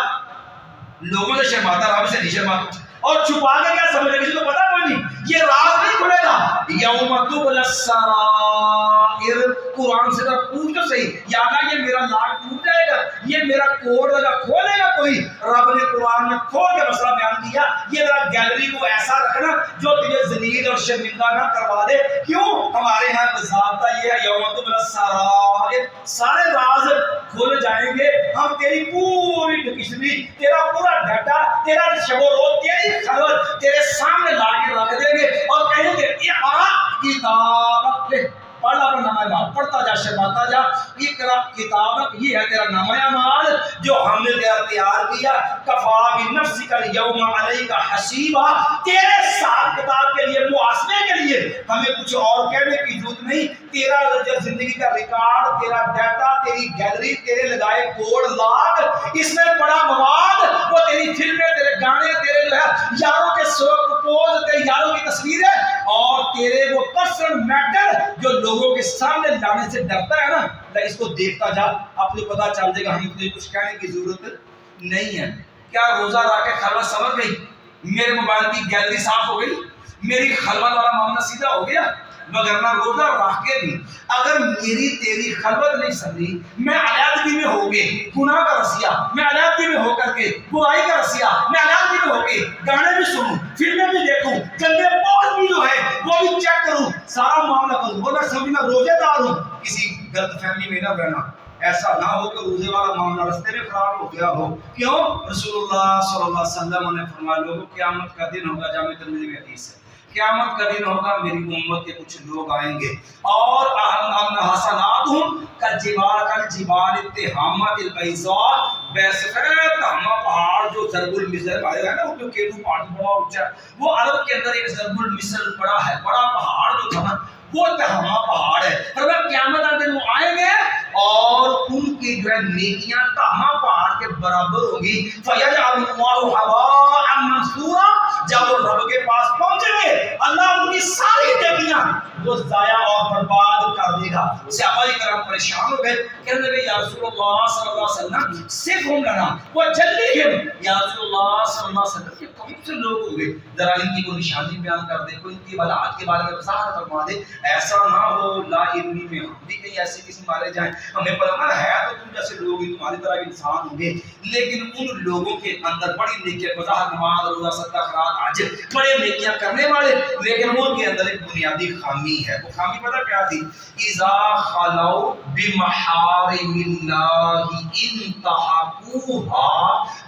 لوگوں سے شرماتا، رب سے نہیں شرماتا. اور چھپا کے کیا سمجھے، کسی کو پتا کوئی نہیں، یہ راز نہیں کھلے گا. یوم تبلی السرائر، قرآن سے تو پوچھ تو صحیح، یا اللہ یہ میرا لاک ٹوٹ جائے گا، یہ میرا کوڈ لگا کھولے گا کوئی. رب نے قرآن میں کھول کے مسئلہ بیان کیا، یہ ذرا گیلری کو ایسا رکھنا جو تجھے ذلیل اور شرمندہ نہ کروا دے. کیوں؟ ہمارے ہاں ضابطہ یہ ہے، یوم تبلی السرائر، سارے راز کھول جائیں گے. ہم تیری پوری ڈکشنری، تیرا پورا ڈاٹا، تیرا شب و روز، تیری خلوت تیرے سامنے لا کے رکھ دیں گے اور کہیں گے اقرا کتابک، لے پڑھ اپنا نامہ اعمال، پڑھتا جا، شرماتا جا. اقرا کتابک، یہ ہے تیرا نامہ اعمال جو ہم نے تیار کیا. کفا بنفسک اليوم علیک حسیبا، تیرے ساتھ کتاب کے لیے، محاسبے کے لیے ہمیں کچھ اور کہنے کی ضرورت نہیں. تیرا زندگی کا ریکارڈ، تیرا ڈیٹا، تیری گیلری، تیرے لگائے کوڈ لاگ، اس میں بڑا مواد، وہ تیری فلمیں، تیرے گانے، تیرے جو ہے یاروں کے پوز، تیرے یاروں کی تصویریں اور تیرے وہ پرسنل میٹر جو لوگوں کے سامنے لانے سے ڈرتا ہے نا، اس کو دیکھتا جا، آپ کو پتا چل جائے گا. ہمیں تجھے کچھ کہنے کی ضرورت نہیں ہے. کیا روزہ رکھ کے خلوت سمجھ گئی؟ میرے موبائل کی گیلری صاف ہو گئی، میری خلوت والا معاملہ سیدھا ہو گیا. مگر نہ روزہ رکھ کے بھی اگر میری تیری خلوت نہیں سمجھی، میں علیحدگی میں ہو گئے گناہ کا رسیا، میں علیحدگی میں ہو کر کے برائی کا رسیا، میں علیحدگی میں ہو کے گانے بھی سنوں، فلمیں بھی دیکھوں، گندے پوز بھی جو ہے وہ بھی چیک کروں، سارا معاملہ کروں، وہ نہ سمجھ میں روزے دار ہوں. کسی غلط فہمی میں نہ رہنا، ایسا نہ ہو کہ روزے والا معاملہ رستے میں خراب ہو گیا ہو. کیوں؟ رسول اللہ صلی اللہ علیہ وسلم نے فرمایا، لوگوں قیامت کا دن ہوگا، جامع ترمذی میں حدیث ہے، قیامت کا دن ہوگا، میری امت کے کچھ لوگ آئیں گے اور حسناتہم کالجبال التہامۃ البیضاء، بسفید تہامہ پہاڑ جو ضرب المثل آیا ہے نا، وہ کیٹو پہاڑ بڑا اونچا، وہ عرب کے اندر ایک ضرب المثل پڑا ہے، بڑا پہاڑ جو تھا نا وہ تہامہ پہاڑ ہے. اور وہ قیامت کے دن وہ آئیں گے اور ان کی جو ہے نیکیاں تہامہ پہاڑ کے برابر ہوگی. فیجعل اللہ ہباء منثورا، جب وہ رب کے پاس پہنچیں گے اللہ ان کی ساری نیکیاں وہ ضائع اور برباد کر دے گا. صحابہ کرام پریشان ہو گئے، کہنے لگے یا رسول اللہ صلی اللہ علیہ وسلم صفہم لنا وجلیہم، یا رسول اللہ صلی اللہ علیہ وسلم یہ کون سے لوگ ہوں گے، ذرا ان کی کوئی نشانی بیان کر دے، کوئی ان کی بلاءات کے بارے میں وضاحت فرما دے. ایسا نہ ہو لا علمی میں ہم بھی کہیں ایسے کسی مارے جائیں، ہمیں پتہ نہ ہے تو تم جیسے لوگ لوگ بھی تمہاری طرح کے انسان ہوں گے، لیکن ان لوگوں کے اندر بڑی نیکیاں، وضاحت، نماز، روزہ، صدقہ، خیرات، حج، بڑے نیکیاں کرنے والے، لیکن ان کے اندر ایک بنیادی خامی ہے۔ وہ خامی پتہ کیا تھی؟ اذا خلو بمحارم اللہ انتہکوها،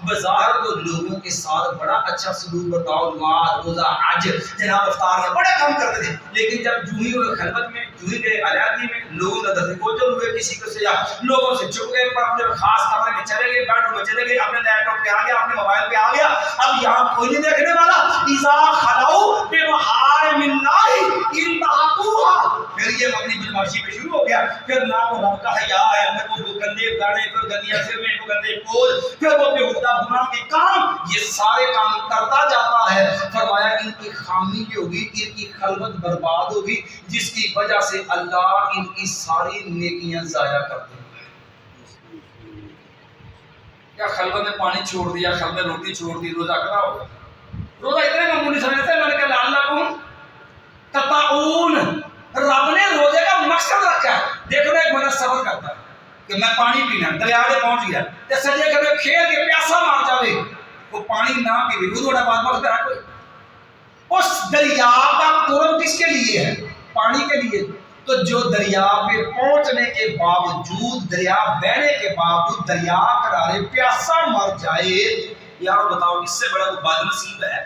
بظاہر تو لوگوں کے ساتھ بڑا اچھا سلوک برتاؤ، نماز، روزہ، حج، جناب افطار، بڑے کام کرتے تھے، لیکن جب جو ہی ہوئے خلوت میں، جو ہی گئے علیحدگی میں، لوگوں نے نظر گوچر ہوئے کسی کو سے، یا لوگوں سے چھپ گئے، اپنے خاص کمرے میں چلے گئے، بیڈ روم میں چلے گئے، اپنے لیپ ٹاپ پہ آ گیا، اپنے موبائل پہ آ گیا، اب یہاں کوئی نہیں دیکھنے والا۔ اذا خلو بمحارم اللہ انتہکوها، پھر یہ اپنی بدماشی پہ شروع ہو گیا، پھر نہ وہ رب کا حیا ہے، پھر وہ گندے گانے، پھر گندیاں فلمیں، وہ گندے پوز، پھر وہ بےہودہ گناہ کے کام، یہ سارے کام کرتا جاتا ہے۔ فرمایا ان کی خامی یہ ہوگی، ان کی خلوت برباد ہوگی، جس کی وجہ سے اللہ ان کی ساری نیکیاں ضائع کر دے گا۔ کیا خلوت میں پانی چھوڑ دیا، خلوت میں روٹی چھوڑ دی، روزہ کھڑا ہوگا؟ روزہ اتنے معمولی سمجھتے ہیں، میں نے کہا لعلکم تتقون، رب نے روزے کا مقصد رکھا ہے۔ دیکھو نا، ایک بندہ صبر کرتا ہے کہ میں پانی پینا، دریا میں پہنچ گیا، تے سجے کبھی کھیل کے پیاسا مار جاوے، وہ پانی نہ پیوے، وہ تھوڑا بات مقصد ہے کوئی؟ اس دریا کا قرب کس کے لیے ہے؟ پانی کے لیے۔ تو جو دریا پہ پہنچنے کے باوجود، دریا بہنے کے باوجود دریا کنارے پیاسا مر جائے، یار بتاؤ اس سے بڑا وہ بد نصیب ہے؟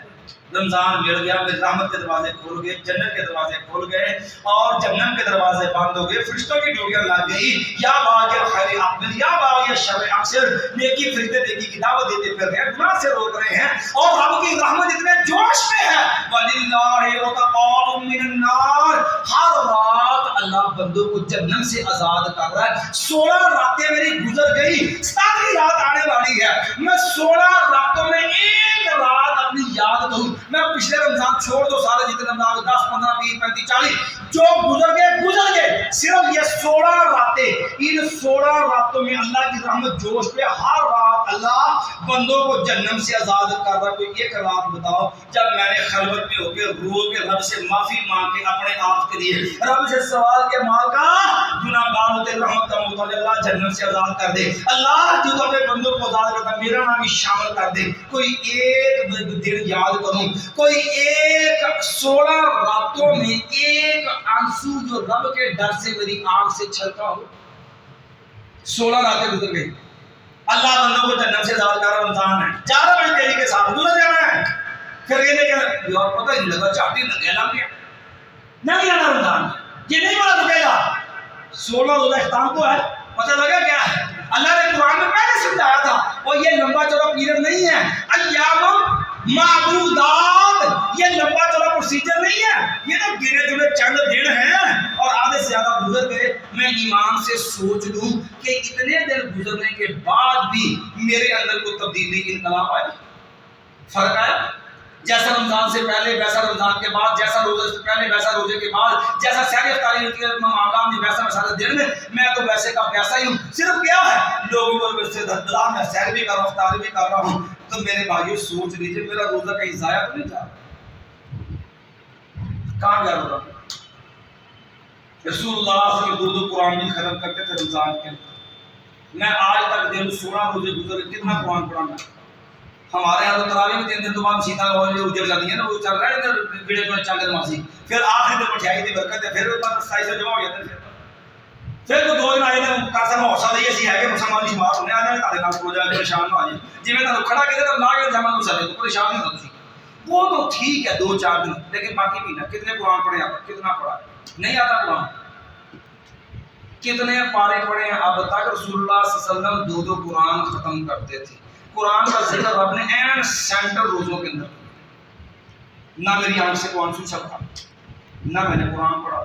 رمضان مل گیا، میرے رحمت کے دروازے کھول گئے، جنت کے دروازے کھول گئے، اور جہنم کے دروازے بند ہو گئے، فرشتوں کی ڈیوٹیاں لگ گئی، یا باغی الخیر اقبل، یا باغی الشر اقصر، نیکی فرشتے نیکی کی دعوت دیتے پھر رہے ہیں، گناہ سے روک رہے ہیں، اور رب کی رحمت اتنے جوش میں ہے۔ وَلِلَّهِ عُتَقَاءُ مِنَ النَّارِ، ہر رات اللہ بندوں کو جہنم سے آزاد کر رہا ہے۔ 16 راتیں میری گزر گئی، 17ویں رات آنے والی ہے، میں 16 راتوں میں ایک رات اپنی یاد کروں، میں پچھلے رمضان چھوڑ دو، سارے جتنے رمضان 10 15 20 35 40 جو گزر گئے، صرف یہ 16 راتیں، ان 16 راتوں میں اللہ کی رحمت جوش پہ، ہر رات اللہ بندوں کو جہنم سے آزاد کر رہا ہے۔ کوئی ایک رات بتاؤ جب میں نے خلوت میں ہو کے رو کے رب سے معافی مانگ کے اپنے آپ کے لیے رب سے سوال کے مال کا گناہگار ہوتے، رحمت کا محتاج، اللہ جہنم سے آزاد کر دے، اللہ جو اپنے بندوں کو آزاد کرتا میرا نام بھی شامل کر دے۔ کوئی ایک دن یاد کروں، کوئی ایک 16 راتوں میں ایک آنسو جو رب کے ڈر سے میری آنکھ سے چھلکا ہو۔ 16 راتیں گزر گئی، اللہ بندوں کو جہنم سے آزاد کر رہا، رمضان ہے، 11 بجے تیری کے ساتھ گزر جانا ہے، پھر یہ نہیں کہ یار پتہ نہیں لگا چاٹی لگے لگ گیا، نہیں آنا رمضان، یہ نہیں بڑا رکے گا۔ 16 روزہ اختتام تو ہے، پتہ لگا کیا ہے؟ اللہ نے قرآن میں پہلے سمجھایا تھا، اور یہ لمبا چوڑا پیریڈ نہیں ہے، ایام معدودات، یہ لمبا چوڑا پروسیجر نہیں ہے، یہ تو گنے چنے چند دن ہیں، اور آدھے سے زیادہ گزر گئے۔ میں ایمان سے سوچ لوں کہ اتنے دن گزرنے کے بعد بھی میرے اندر کوئی تبدیلی، انقلاب آیا، فرق آیا؟ جیسا رمضان سے پہلے ویسا رمضان کے بعد، جیسا روزے سے پہلے ویسا روزے کے بعد، جیسا سحری افطاری ہوتی ہے معاملات میں ویسا میں سارے دن میں تو ویسے کا ویسا ہی ہوں، صرف کیا ہے لوگوں کو سے دردار میں سحر بھی کر رہا ہوں، افطاری بھی کر رہا ہوں۔ تو میرے بھائیوں سوچ لیجیے میرا روزہ کہیں ضائع تو نہیں جا رہا، کہاں گیا روزہ؟ رسول اللہ صلی اللہ علیہ وسلم اردو قرآن بھی ختم کرتے تھے رمضان کے اندر، میں آج تک دن 16 روزے گزر کتنا قرآن پڑھا میں؟ ہمارے یہاں تو تراویح میں 3 دن تو بعد سیدھا اجڑ جاتی ہے نا، وہ چل رہا ہے نا ویڈیو میں چل رہا ماسی، پھر آخری دن مٹھائی دی برکت ہے، پھر سائی سے جمع ہو جاتے ہیں، پھر تو 2 دن آئے نا کاسا محسا نہیں ایسی ہے کہ مسلمان شمار ہونے آ جائے، تارے نام ہو جائے، پریشان نہ آ جائے، جی میں تو کھڑا کہتے لا کے جمع ہو سکے تو پریشان نہیں ہوتی، وہ تو ٹھیک ہے 2-4 دن، لیکن باقی مہینہ کتنے قرآن پڑھے آپ کتنا پڑھا نہیں آتا قرآن، کتنے پارے پڑھے ہیں اب تک؟ رسول اللہ صلی اللہ علیہ وسلم 2 قرآن ختم کرتے تھے۔ قرآن کا ذکر رب نے این سینٹر روزوں کے اندر، نہ میری آنکھ سے کوئی آنسو چھلکا، نہ میں نے قرآن پڑھا،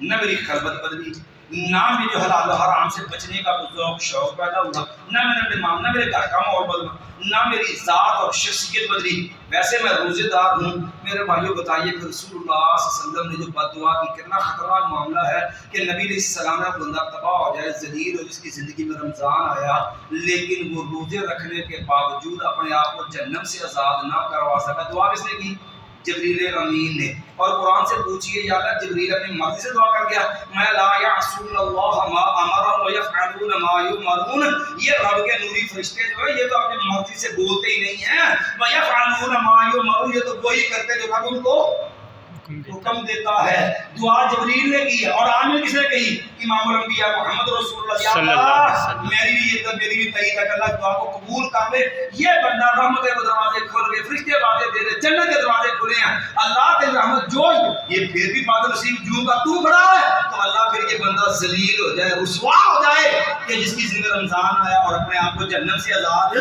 نہ میری خلوت بدلی، نہ میرے حلال و حرام سے بچنے کا ذوق شوق پیدا ہوا، نہ میں نے امام، نہ میرے گھر کا ماحول بدلا، نہ میری ذات اور شخصیت بدلی، ویسے میں روزے دار ہوں۔ میرے بھائیوں بتائیے کہ رسول اللہ صلی اللہ علیہ وسلم نے جو بد دعا کی، کتنا خطرناک معاملہ ہے کہ نبی علیہ السلام کا بندہ تباہ ہو جائے، ذلیل ہو، جس کی زندگی میں رمضان آیا لیکن وہ روزے رکھنے کے باوجود اپنے آپ کو جہنم سے آزاد نہ کروا سکا۔ دعا کس نے کی؟ جبریل امین نے. اور قرآن سے پوچھئے یا اللہ جبریل اپنی مرضی سے دعا کر گیا؟ میں لا یعصون اللہ ما امرهم ویفعلون ما یؤمرون. یہ رب کے نوری فرشتے جو ہے یہ تو اپنی مرضی سے بولتے ہی نہیں ہیں. ویفعلون ما یؤمرون، یہ تو وہی کرتے جو رب ان کو حکم دیتا ہے. دعا جبریل نے کی اور آمین کس نے کہی؟ امام الانبیاء محمد رسول اللہ صلی اللہ علیہ وسلم. میری بھی تعید ہے کہ اللہ دعا کو قبول کر لے. یہ بندہ رحمت کے دروازے کھول گئے، فرشتے باتیں دے رہے، جنت کے دروازے کھلے ہیں. اللہ کے رحمت جوش یہ پھر بھی بادل نصیب جوں کا تو بڑا ہے تو اللہ پھر یہ بندہ ذلیل ہو جائے، رسوا ہو جائے کہ جس کی زندگی رمضان آیا اور اپنے آپ کو جنت سے آزاد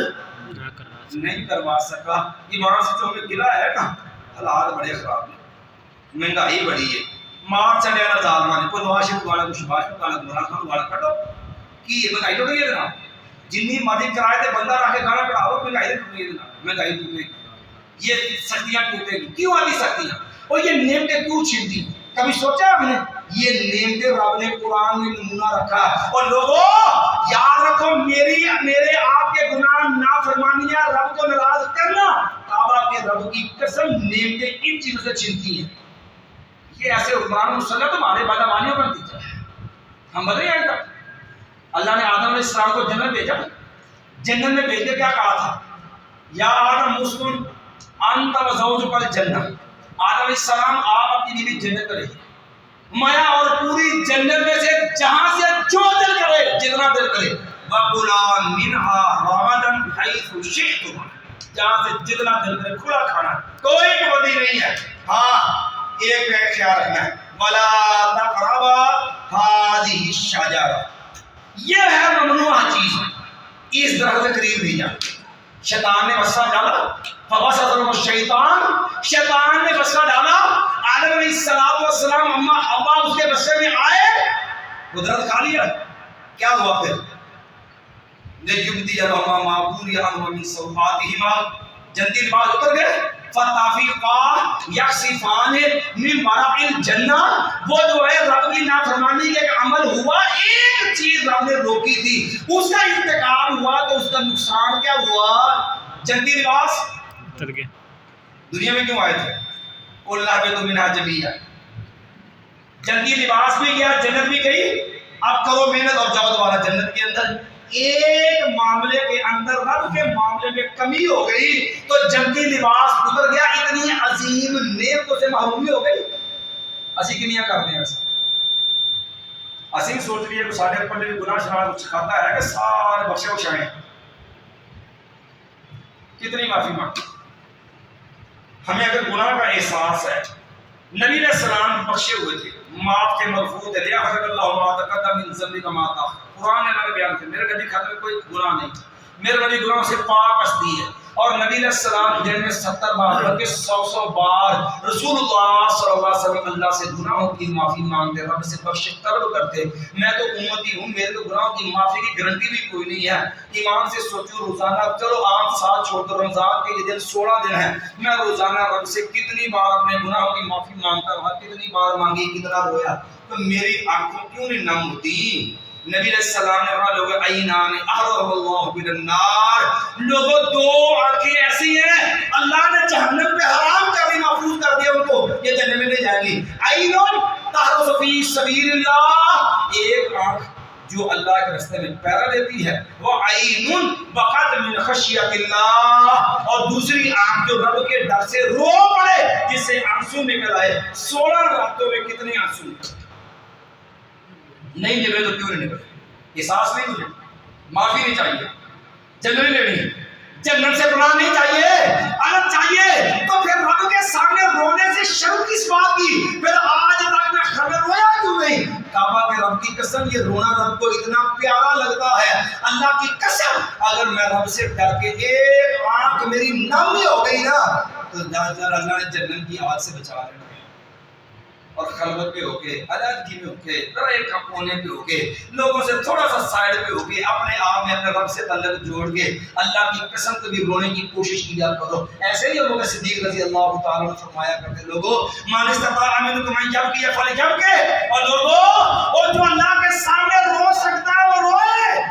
نہیں کروا سکا. ایمان سے جو ہمیں گلا ہے نا، حالات بڑے خراب ہیں، مہنگائی بڑی ہے، مار چڑیا نہ ظالمان کوئی واشق والا کچھ واشق والا گمراہ خان والا کٹو کی مہنگائی ٹوٹ گئی ہے جناب. جنی مرضی کرائے تے بندہ رکھ کے گانا کٹاؤ، مہنگائی ٹوٹ گئی ہے جناب، مہنگائی ٹوٹ گئی. یہ سختیاں ٹوٹے گی. کیوں آتی سختیاں؟ اور یہ نعمتیں کیوں چھنتی؟ کبھی سوچا ہم نے؟ یہ نعمتیں رب نے قرآن میں نمونہ رکھا. اور لوگوں یاد رکھو میرے آپ کے گناہ نافرمانیاں رب کو ناراض کرنا، کعبہ کے رب کی قسم نعمتیں ان چیزوں سے چھنتی ہیں. یہ ایسے حکمران مسلط ہمارے بدامانیوں پر دیتا ہے. ہم بدلے آئے تک اللہ نے آدم علیہ السلام کو جنت بھیجا. جنت میں بھیج کے کیا کہا تھا؟ یا آدم مسکن انت و زوجک الجنہ. آدم علیہ السلام آپ اپنی بیوی جنت میں رہیے. مایا اور پوری جنت میں سے جہاں سے جو دل کرے جتنا دل کرے وَقُلَا مِنْهَا رَغَدًا حَيْثُ شِئْتُمَا. جہاں سے جتنا دل کرے کھلا کھانا، کوئی پابندی نہیں ہے. ہاں ایک خیال رکھنا ہے وَلَا تَقْرَبَا هَٰذِهِ الشَّجَرَةَ. یہ ہے ممنوع چیز، اس درخت کے قریب نہیں جانا. شیطان نے وسوسہ ڈالا، فوسوس لهم الشیطان. شیطان نے وسوسہ ڈالا. آدم علیہ السلام اما حوا اس کے بسے میں آئے، قدرت کھا لیا. کیا ہوا پھر؟ لِيُبْدِيَ لَهُمَا مَا وُرِيَ عَنْهُمَا مِنْ سَوْآتِهِمَا. جنتی لباس اتر گئے. فَطَفِقَا يَخْصِفَانِ مِنْ وَرَقِ الْجَنَّةِ. وہ جو ہے رب کی نافرمانی کا ایک عمل ہوا، ایک چیز رب نے روکی تھی، اس کا ارتکاب ہوا تو اس کا نقصان کیا ہوا؟ جنتی لباس اتر گئے. دنیا میں کیوں آئے تھے؟ اللہ پہ تو منہا جبیہ. جنتی لباس بھی گیا، جنت بھی گئی. اب کرو محنت اور جاؤ دوبارہ جنت کے اندر. ایک معاملے کے اندر رب کے معاملے میں کمی ہو گئی تو جنتی لباس اتر گیا. اتنی عظیم نعمتوں سے محرومی ہو گئی. اسی کنیاں کرتے ہیں ایسا. اسی سوچ لیے کہ سارے پڑھنے میں گناہ شراب سکھاتا ہے کہ سارے بخشے بخشائیں. کتنی معافی مانگتے ہمیں اگر گناہ کا احساس ہے. نبی علیہ السلام بخشے ہوئے تھے، معاف کے مغفور تھے. لیغفر اللہ ما تقدم من ذنبک وما تأخر. قرآن نے ہمیں بیان کیا میرے نبی خط میں کوئی گناہ نہیں، میرے نبی گناہوں سے پاک ہستی ہے. اور نبی علیہ السلام دن میں 70 بار بلکہ 100 بار رسول اللہ صلی اللہ علیہ وسلم اللہ سے گناہوں کی معافی مانگتے، رب سے بخشش طلب کرتے. میں تو امتی ہوں، میرے تو گناہوں کی معافی کی گارنٹی بھی کوئی نہیں ہے. ایمان سے سوچو روزانہ، چلو آپ سال چھوڑ دو، رمضان کے یہ دن 16 دن ہیں، میں روزانہ رب سے کتنی بار اپنے گناہوں کی معافی مانگتا رہا، کتنی بار مانگی، کتنا رویا، تو میری آنکھوں کیوں نہیں نم ہوتی؟ نبی علیہ السلام نے کہا لوگوں عینان احرم اللہ من النار. لوگوں دو آنکھیں ایسی ہیں اللہ نے جہنم پہ حرام کر دی، محفوظ کر دیا ان کو، یہ جنت میں نہیں جائیں گی. عینون تحرس فی سبیل اللہ. ایک آنکھ جو اللہ کے راستے میں پہرا دیتی ہے، وہ عینون بقت من خشیت اللہ. اور دوسری آنکھ جو رب کے ڈر سے رو پڑے، جس سے آنسو نکل آئے. 16 راتوں میں کتنے آنسو نکلے؟ نہیں نکلے تو کیوں نہیں نکلے؟ احساس نہیں مجھے، معافی نہیں چاہیے، جنت نہیں لینی، جنت سے پناہ نہیں چاہیے. اگر چاہیے تو پھر رب کے سامنے رونے سے شرم کس بات کی؟ پھر آج تک میں خبر رویا کیوں نہیں؟ کعبہ کے رب کی قسم یہ رونا رب کو اتنا پیارا لگتا ہے. اللہ کی قسم اگر میں رب سے ڈر کے ایک آنکھ میری نم ہو گئی نا تو اللہ نے جنت کی آگ سے بچا لینا. اور خلوت پہ ہو کے، علیحدگی میں ہو کے، ذرا ایک کونے پہ ہو کے، لوگوں سے تھوڑا سا سائڈ پہ ہو کے، اپنے آپ میں اپنے رب سے تعلق جوڑ کے اللہ کی قسم کبھی رونے کی کوشش کیا کرو. ایسے ہی ابو بکر صدیق رضی اللہ تعالیٰ عنہ فرمایا کرتے لوگوں من استطاع منکم ان یبکی فلیبکی. اور لوگوں وہ جو اللہ کے سامنے رو سکتا ہے وہ روئے.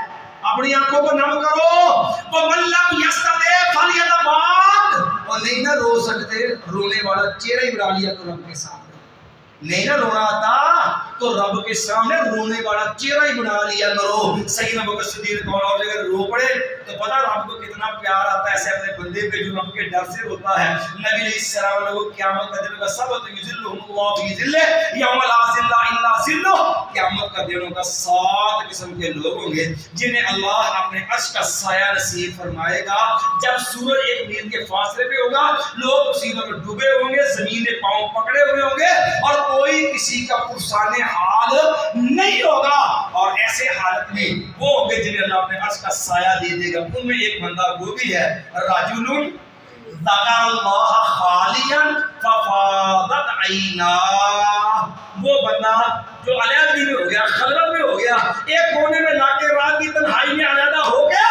اپنی آنکھوں کو نم کرو. وَمَن لَّمْ يَسْتَطِعْ فَلْيَتَبَاسَم. اور نہیں نہ رو سکتے, رونے والا چہرہ ہی بنا لیا کرو رب کے سامنے. نہیں نہ رونا آتا تو رب کے سامنے رونے والا چہرہ ہی بنا لیا کرو. سیدنا ابوبکر صدیق اور اگر رو پڑے تو پتہ رب کو کتنا پیار آتا ہے ایسے اپنے بندے پہ جو رب کے ڈر سے روتا ہے. نبی علیہ السلام نے وہ قیامت کا دن کا سبت یذلہم اللہ فی ذلہ یوم لا ذل الا ذلہ. قیامت کا دن ہوگا 7 قسم کے لوگ ہوں گے جنہیں اللہ اپنے عرش کا سایہ نصیب فرمائے گا. جب سورج ایک میل کے فاصلے پہ ہوگا, لوگ مصیبت میں ڈوبے ہوں گے, زمین میں پاؤں پکڑے ہوئے ہوں گے اور کوئی کسی کا پرسان حال نہیں ہوگا. اور ایسے حالت میں وہ ہوں گے جنہیں اللہ اپنے عرش کا سایہ دے دے گا. ان میں ایک بندہ وہ بھی ہے, رجل ذکر اللہ خالیا ففاضت عیناہ. وہ بندہ جو علیحدگی میں ہو گیا, خلوت میں ہو گیا, ایک کونے میں لا کے رات کی تنہائی میں علیحدہ ہو گیا,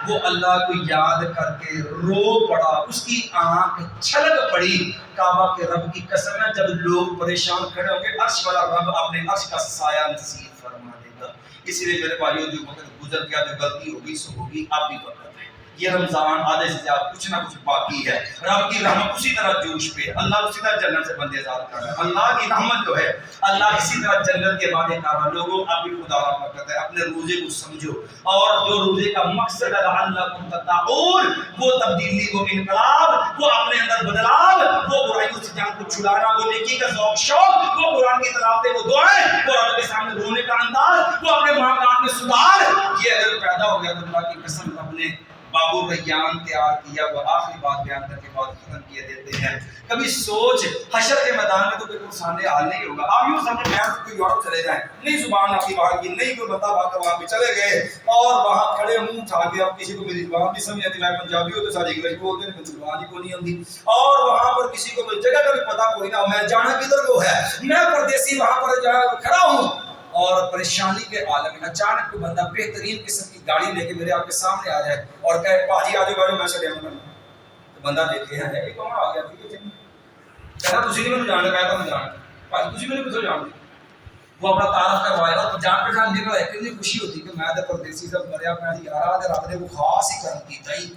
وہ اللہ کو یاد کر کے رو پڑا, اس کی آنکھ چھلک پڑی. کعبہ کے رب کی قسم ہے جب لوگ پریشان کھڑے ہوں گے عرش والا رب اپنے عرش کا سایہ نصیب فرما دے گا. اسی لیے میرے بھائیوں جو وقت گزر گیا جو غلطی ہوگی سو ہوگی, آپ بھی وقت ہے. یہ رمضان آدھے سے زیادہ کچھ نہ کچھ باقی ہے. رب کی رحمت اسی طرح جوش پہ, اللہ اسی طرح جنت سے بندے آزاد کر رہا ہے. اللہ کی رحمت جو ہے اللہ اسی طرح جنت کے وعدے کر رہا ہے. لوگوں آپ بھی خدا کا وقت ہے, اپنے روزے کو سمجھو اور جو روزے کا مقصد ہے لعلکم تتقون, وہ تبدیلی, وہ انقلاب, وہ اپنے اندر بدلاؤ, وہ برائیوں سے جان کو چھڑانا, وہ نیکی کا ذوق شوق, وہ قرآن کی تلاوت, وہ دعائیں, وہ رب کے سامنے رونے کا انداز, وہ اپنے معاملات میں سدھار, یہ اگر پیدا ہو گیا تو اللہ کی قسم رب نے باب الریان تیار کیا. وہ آخری بات بیان کر کے بات ختم کیے دیتے ہیں. کبھی سوچ حشر کے میدان میں تو کوئی سامنے حال نہیں ہوگا. آپ یوں سامنے بیان کوئی یورپ چلے جائیں, نہیں زبان آپ کی وہاں کی, نہیں کوئی بندہ وہاں پہ چلے گئے اور وہاں کھڑے منہ اٹھا کے, اب کسی کو میری زبان بھی سمجھ آتی, میں پنجابی ہوں تو ساری انگلش بولتے ہیں, مجھے زبان ہی کو نہیں آتی, اور وہاں پر کسی کو میری جگہ کا بھی پتا کوئی نہ, میں جانا کدھر کو ہے, میں پردیسی وہاں پر جا کھڑا ہوں اور پریشانی کے عالم میں اچانک کوئی بندہ بہترین قسم کی گاڑی لے کے میرے آپ کے سامنے آ جائے اور کہے باجی آ جاؤ میں چلے آؤں گا. تو بندہ دیکھے ہے یہ کون آ گیا, کہنا تسی نہیں مجھے جاننا, کہتا میں جانتا باجی تسی مجھے کتوں جانتے. وہ اپنا تعارف کروائے گا, جان پہچان نکل ہے, کتنی خوشی ہوتی کہ میں پردیسی سے مریا, میں یار رب نے وہ خاص ہی کرم کیتا ہی.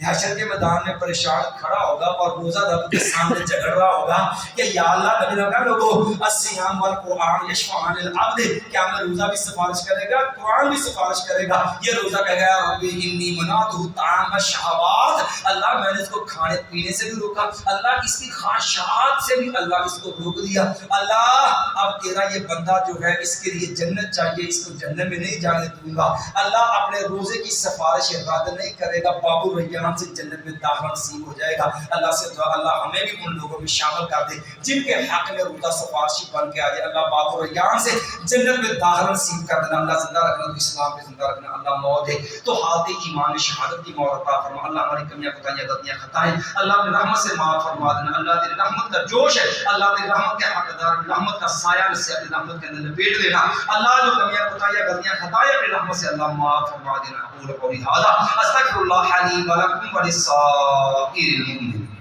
حشر کے میدان میں پریشان کھڑا ہوگا اور روزہ رب کے سامنے جھگڑ رہا ہوگا کہ یا اللہ نبی نے کہا لوگوں الصیام والقرآن یشفعان للعبد, کیا میں روزہ بھی سفارش کرے گا, قرآن بھی سفارش کرے گا. یہ روزہ کہے گا رب انی منعتہ طعام الشہوات, اللہ میں نے اس کو کھانے پینے سے بھی روکا, اللہ اس کی خواہشات سے بھی اللہ اس کو روک دیا. اللہ اب تیرا یہ بندہ جو ہے اس کے لیے جنت چاہیے, اس کو جنت میں نہیں جانے دوں گا. اللہ اپنے روزے کی سفارش رد نہیں کرے گا, باب الریان سے جنت میں داخل نصیب ہو جائے گا. اللہ سے دعا اللہ ہمیں بھی ان لوگوں میں شامل کر دے جن کے حق میں روزہ سفارشی بن کے آ جائے. اللہ باب الریان سے جنت میں داخل نصیب کر دینا. اللہ زندہ رکھنا تو اسلام پہ زندہ رکھنا. اللہ موت ہے تو حالت ایمان شہادت کی موت عطا فرما. اللہ ہماری کمیاں کوتاہیاں غلطیاں خطائیں اللہ اپنی رحمت سے معاف فرما دینا. اللہ تیری رحمت کا جوش ہے, اللہ تیری رحمت کے حقدار, رحمت کا سایہ سے اپنی رحمت کے اندر لپیٹ لینا. اللہ جو کمیاں کوتاہیاں غلطیاں خطائیں اپنی رحمت سے اللہ معاف فرما دینا. اقول قولی ھذا استغفر اللہ لي ولكم ولسائر المؤمنين.